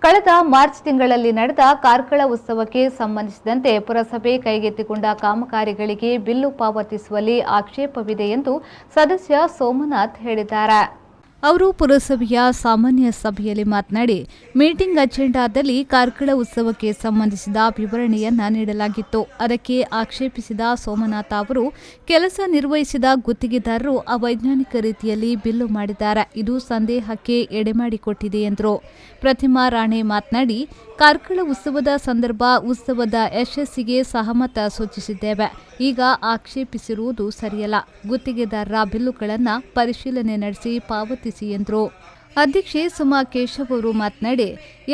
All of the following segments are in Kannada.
ಕಳೆದ ಮಾರ್ಚ್ ತಿಂಗಳಲ್ಲಿ ನಡೆದ ಕಾರ್ಕಳ ಉತ್ಸವಕ್ಕೆ ಸಂಬಂಧಿಸಿದಂತೆ ಪುರಸಭೆ ಕೈಗೆತ್ತಿಕೊಂಡ ಕಾಮಗಾರಿಗಳಿಗೆ ಬಿಲ್ಲು ಪಾವತಿಸುವಲ್ಲಿ ಆಕ್ಷೇಪವಿದೆ ಎಂದು ಸದಸ್ಯ ಸೋಮನಾಥ್ ಹೇಳಿದ್ದಾರೆ. ಅವರು ಪುರಸಭೆಯ ಸಾಮಾನ್ಯ ಸಭೆಯಲ್ಲಿ ಮಾತನಾಡಿ, ಮೀಟಿಂಗ್ ಅಜೆಂಡಾದಲ್ಲಿ ಕಾರ್ಕಳ ಉತ್ಸವಕ್ಕೆ ಸಂಬಂಧಿಸಿದ ವಿವರಣೆಯನ್ನ ನೀಡಲಾಗಿತ್ತು. ಅದಕ್ಕೆ ಆಕ್ಷೇಪಿಸಿದ ಸೋಮನಾಥ್ ಅವರು, ಕೆಲಸ ನಿರ್ವಹಿಸಿದ ಗುತ್ತಿಗೆದಾರರು ಅವೈಜ್ಞಾನಿಕ ರೀತಿಯಲ್ಲಿ ಬಿಲ್ಲು ಮಾಡಿದ್ದಾರೆ. ಇದು ಸಂದೇಹಕ್ಕೆ ಎಡೆಮಾಡಿಕೊಟ್ಟಿದೆ ಎಂದರು. ಪ್ರತಿಮಾ ರಾಣೆ ಮಾತನಾಡಿ, ಕಾರ್ಕಳ ಉತ್ಸವದ ಸಂದರ್ಭ ಉತ್ಸವದ ಯಶಸ್ಸಿಗೆ ಸಹಮತ ಸೂಚಿಸಿದ್ದೇವೆ. ಈಗ ಆಕ್ಷೇಪಿಸಿರುವುದು ಸರಿಯಲ್ಲ. ಗುತ್ತಿಗೆದಾರರ ಬಿಲ್ಲುಗಳನ್ನು ಪರಿಶೀಲನೆ ನಡೆಸಿ ಪಾವತಿಸಿ ಎಂದರು. ಅಧ್ಯಕ್ಷೆ ಸುಮಾ ಕೇಶವ್ ಅವರು ಮಾತನಾಡಿ,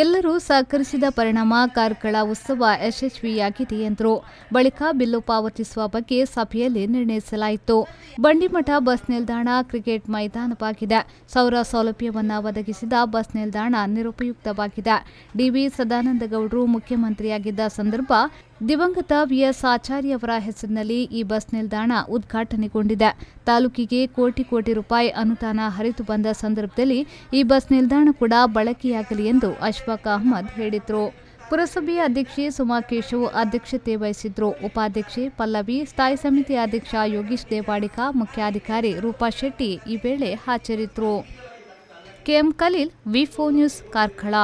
ಎಲ್ಲರೂ ಸಹಕರಿಸಿದ ಪರಿಣಾಮ ಕಾರ್ಕಳ ಉತ್ಸವ ಯಶಸ್ವಿಯಾಗಿದೆ ಎಂದರು. ಬಳಿಕ ಬಿಲ್ಲು ಪಾವತಿಸುವ ಬಗ್ಗೆ ಸಭೆಯಲ್ಲಿ ನಿರ್ಣಯಿಸಲಾಯಿತು. ಬಂಡಿಮಠ ಬಸ್ ನಿಲ್ದಾಣ ಕ್ರಿಕೆಟ್ ಮೈದಾನವಾಗಿದೆ. ಸೌರ ಸೌಲಭ್ಯವನ್ನು ಒದಗಿಸಿದ ಬಸ್ ನಿಲ್ದಾಣ ನಿರುಪಯುಕ್ತವಾಗಿದೆ. ಡಿವಿ ಸದಾನಂದಗೌಡರು ಮುಖ್ಯಮಂತ್ರಿಯಾಗಿದ್ದ ಸಂದರ್ಭ ದಿವಂಗತ ವಿಎಸ್ ಆಚಾರ್ಯ ಅವರ ಹೆಸರಿನಲ್ಲಿ ಈ ಬಸ್ ನಿಲ್ದಾಣ ಉದ್ಘಾಟನೆಗೊಂಡಿದೆ. ತಾಲೂಕಿಗೆ ಕೋಟಿ ರೂಪಾಯಿ ಅನುದಾನ ಹರಿದು ಬಂದ ಸಂದರ್ಭದಲ್ಲಿ ಈ ಬಸ್ ನಿಲ್ದಾಣ ಕೂಡ ಬಳಕೆಯಾಗಲಿ ಎಂದು ಅಶ್ಫಾಕ್ ಅಹಮದ್ ಹೇಳಿದರು. ಪುರಸಭೆಯ ಅಧ್ಯಕ್ಷೆ ಸುಮಾ ಕೇಶವ್ ಅಧ್ಯಕ್ಷತೆ ವಹಿಸಿದ್ರು. ಉಪಾಧ್ಯಕ್ಷೆ ಪಲ್ಲವಿ, ಸ್ಥಾಯಿ ಸಮಿತಿ ಅಧ್ಯಕ್ಷ ಯೋಗೀಶ್ ದೇವಾಡಿಕ, ಮುಖ್ಯಾಧಿಕಾರಿ ರೂಪಾ ಶೆಟ್ಟಿ ಈ ವೇಳೆ ಹಾಜರಿದ್ದರು. ಕೆಎಂ ಖಲೀಲ್, ವಿ4 ನ್ಯೂಸ್, ಕಾರ್ಕಳ.